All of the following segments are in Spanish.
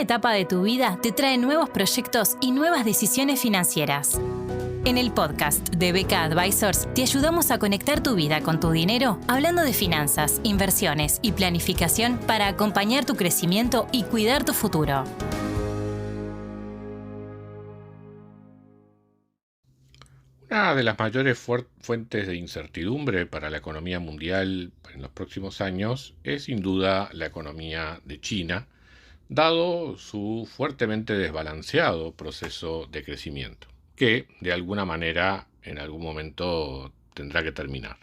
Cada etapa de tu vida te trae nuevos proyectos y nuevas decisiones financieras. En el podcast de BK Advisors te ayudamos a conectar tu vida con tu dinero, hablando de finanzas, inversiones y planificación para acompañar tu crecimiento y cuidar tu futuro. Una de las mayores fuentes de incertidumbre para la economía mundial en los próximos años es sin duda la economía de China, dado su fuertemente desbalanceado proceso de crecimiento, que de alguna manera en algún momento tendrá que terminar.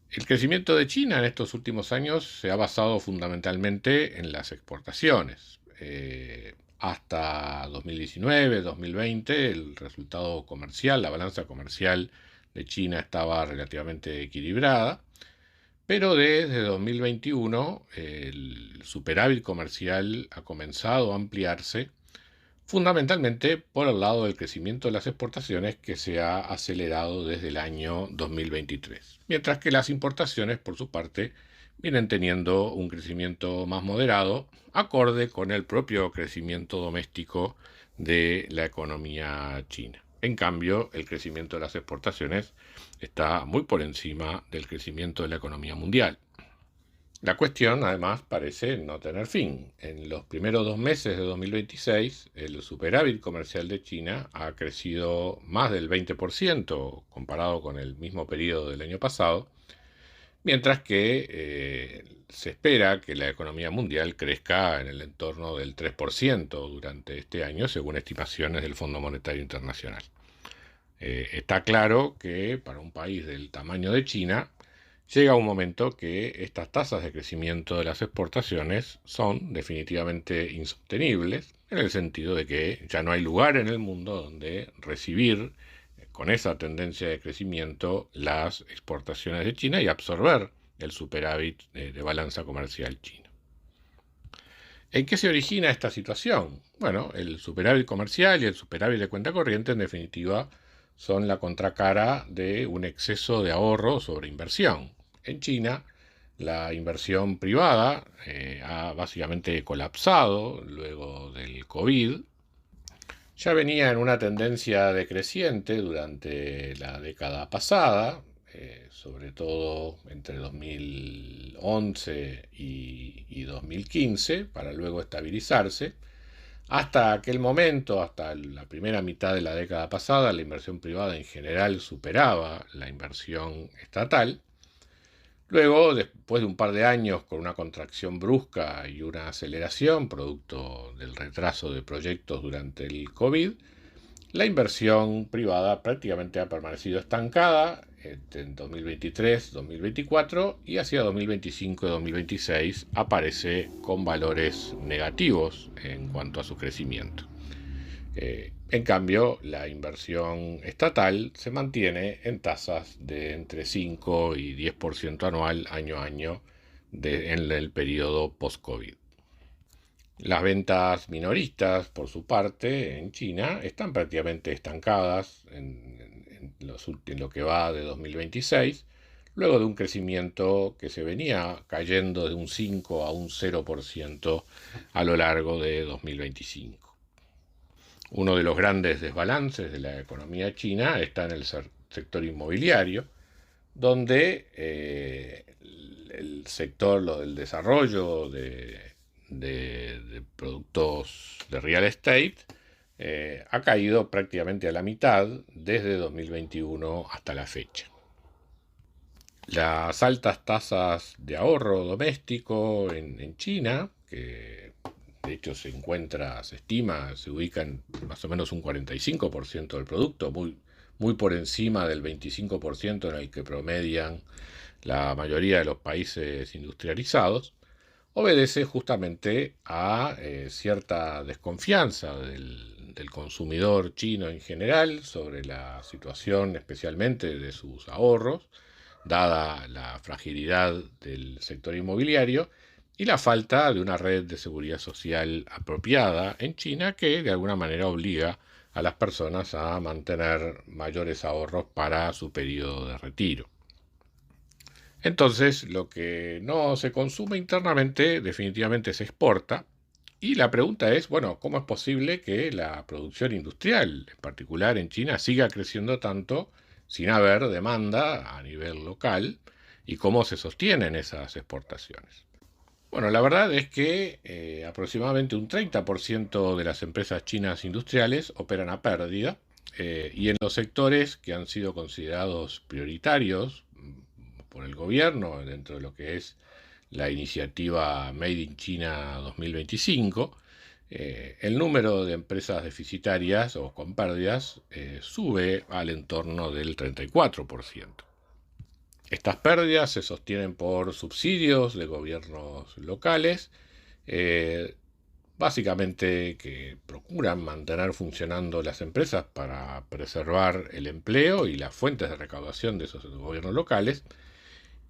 El crecimiento de China en estos últimos años se ha basado fundamentalmente en las exportaciones. Hasta 2019-2020 el resultado comercial, la balanza comercial de China estaba relativamente equilibrada, pero desde 2021 el superávit comercial ha comenzado a ampliarse, fundamentalmente por el lado del crecimiento de las exportaciones, que se ha acelerado desde el año 2023, mientras que las importaciones, por su parte, vienen teniendo un crecimiento más moderado, acorde con el propio crecimiento doméstico de la economía china. En cambio, el crecimiento de las exportaciones está muy por encima del crecimiento de la economía mundial. La cuestión, además, parece no tener fin. En los primeros 2 meses de 2026, el superávit comercial de China ha crecido más del 20% comparado con el mismo periodo del año pasado, mientras que se espera que la economía mundial crezca en el entorno del 3% durante este año, según estimaciones del Fondo Monetario Internacional. Está claro que para un país del tamaño de China, llega un momento que estas tasas de crecimiento de las exportaciones son definitivamente insostenibles, en el sentido de que ya no hay lugar en el mundo donde recibir con esa tendencia de crecimiento las exportaciones de China y absorber el superávit de balanza comercial chino. ¿En qué se origina esta situación? Bueno, el superávit comercial y el superávit de cuenta corriente, en definitiva, son la contracara de un exceso de ahorro sobre inversión. En China, la inversión privada ha básicamente colapsado luego del COVID. Ya venía en una tendencia decreciente durante la década pasada, sobre todo entre 2011 y 2015, para luego estabilizarse. Hasta aquel momento, hasta la primera mitad de la década pasada, la inversión privada en general superaba la inversión estatal. Luego, después de un par de años con una contracción brusca y una aceleración, producto del retraso de proyectos durante el COVID, la inversión privada prácticamente ha permanecido estancada en 2023-2024 y hacia 2025 y 2026 aparece con valores negativos en cuanto a su crecimiento. En cambio, la inversión estatal se mantiene en tasas de entre 5 y 10% anual año a año en el periodo post-COVID. Las ventas minoristas, por su parte, en China están prácticamente estancadas en lo que va de 2026, luego de un crecimiento que se venía cayendo de un 5 a un 0% a lo largo de 2025. Uno de los grandes desbalances de la economía china está en el sector inmobiliario, donde el sector del desarrollo de productos de real estate ha caído prácticamente a la mitad desde 2021 hasta la fecha. Las altas tasas de ahorro doméstico en China, que de hecho se estima, se ubica en más o menos un 45% del producto, muy por encima del 25% en el que promedian la mayoría de los países industrializados, obedece justamente a cierta desconfianza del consumidor chino en general sobre la situación especialmente de sus ahorros, dada la fragilidad del sector inmobiliario y la falta de una red de seguridad social apropiada en China que de alguna manera obliga a las personas a mantener mayores ahorros para su periodo de retiro. Entonces, lo que no se consume internamente definitivamente se exporta, Y la pregunta es, bueno, ¿cómo es posible que la producción industrial, en particular en China, siga creciendo tanto sin haber demanda a nivel local? ¿Y cómo se sostienen esas exportaciones? Bueno, la verdad es que aproximadamente un 30% de las empresas chinas industriales operan a pérdida, y en los sectores que han sido considerados prioritarios por el gobierno dentro de lo que es la iniciativa Made in China 2025, el número de empresas deficitarias o con pérdidas sube al entorno del 34%. Estas pérdidas se sostienen por subsidios de gobiernos locales, básicamente que procuran mantener funcionando las empresas para preservar el empleo y las fuentes de recaudación de esos gobiernos locales.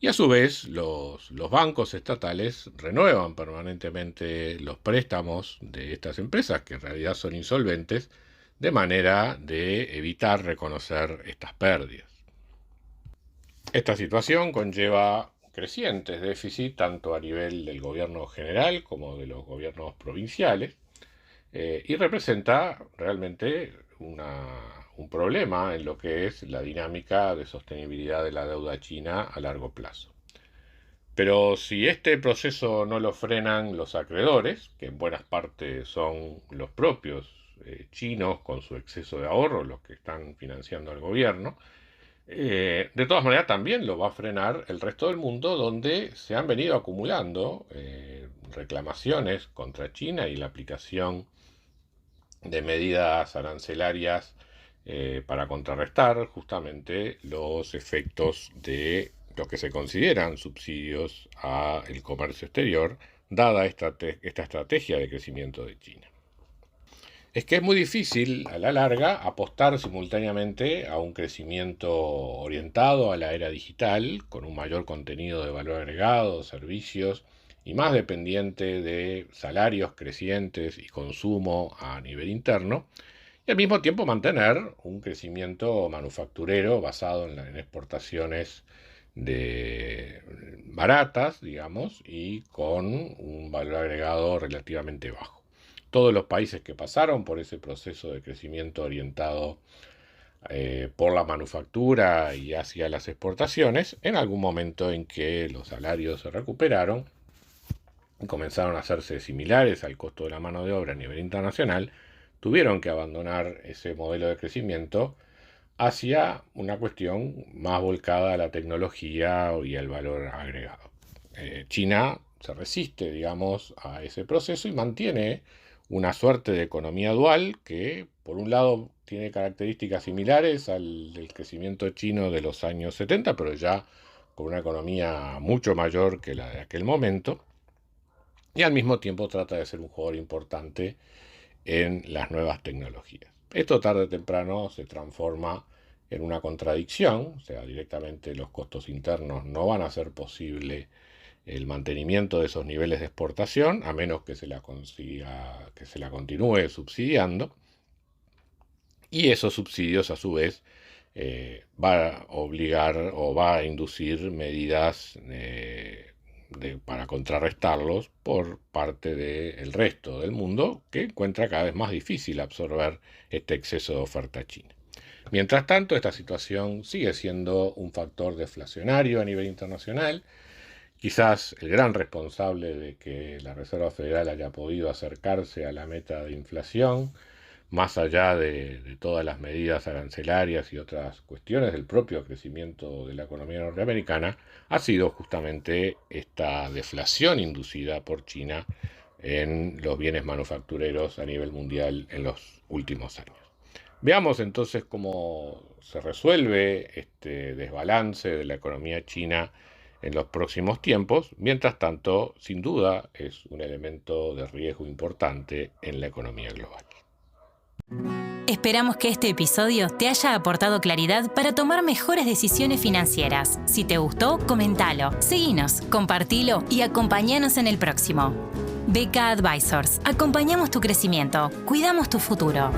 Y a su vez, los bancos estatales renuevan permanentemente los préstamos de estas empresas, que en realidad son insolventes, de manera de evitar reconocer estas pérdidas. Esta situación conlleva crecientes déficits tanto a nivel del gobierno general como de los gobiernos provinciales, y representa realmente un problema en lo que es la dinámica de sostenibilidad de la deuda china a largo plazo. Pero si este proceso no lo frenan los acreedores, que en buenas partes son los propios chinos con su exceso de ahorro, los que están financiando al gobierno, de todas maneras también lo va a frenar el resto del mundo, donde se han venido acumulando reclamaciones contra China y la aplicación de medidas arancelarias para contrarrestar justamente los efectos de lo que se consideran subsidios al comercio exterior, dada esta estrategia de crecimiento de China. Es que es muy difícil, a la larga, apostar simultáneamente a un crecimiento orientado a la era digital, con un mayor contenido de valor agregado, servicios, y más dependiente de salarios crecientes y consumo a nivel interno, y al mismo tiempo mantener un crecimiento manufacturero basado en exportaciones baratas, digamos, y con un valor agregado relativamente bajo. Todos los países que pasaron por ese proceso de crecimiento orientado por la manufactura y hacia las exportaciones, en algún momento en que los salarios se recuperaron y comenzaron a hacerse similares al costo de la mano de obra a nivel internacional, tuvieron que abandonar ese modelo de crecimiento hacia una cuestión más volcada a la tecnología y al valor agregado. China se resiste, digamos, a ese proceso y mantiene una suerte de economía dual que, por un lado, tiene características similares al del crecimiento chino de los años 70, pero ya con una economía mucho mayor que la de aquel momento, y al mismo tiempo trata de ser un jugador importante en las nuevas tecnologías. Esto tarde o temprano se transforma en una contradicción, o sea, directamente los costos internos no van a hacer posible el mantenimiento de esos niveles de exportación, a menos que se la continúe subsidiando, y esos subsidios a su vez va a obligar o va a inducir medidas para contrarrestarlos por parte del resto del mundo, que encuentra cada vez más difícil absorber este exceso de oferta china. Mientras tanto, esta situación sigue siendo un factor deflacionario a nivel internacional. Quizás el gran responsable de que la Reserva Federal haya podido acercarse a la meta de inflación, más allá de todas las medidas arancelarias y otras cuestiones del propio crecimiento de la economía norteamericana, ha sido justamente esta deflación inducida por China en los bienes manufactureros a nivel mundial en los últimos años. Veamos entonces cómo se resuelve este desbalance de la economía china en los próximos tiempos. Mientras tanto, sin duda, es un elemento de riesgo importante en la economía global. Esperamos que este episodio te haya aportado claridad para tomar mejores decisiones financieras. Si te gustó, comentalo, seguinos, compartilo y acompáñanos en el próximo. BK Advisors. Acompañamos tu crecimiento, cuidamos tu futuro.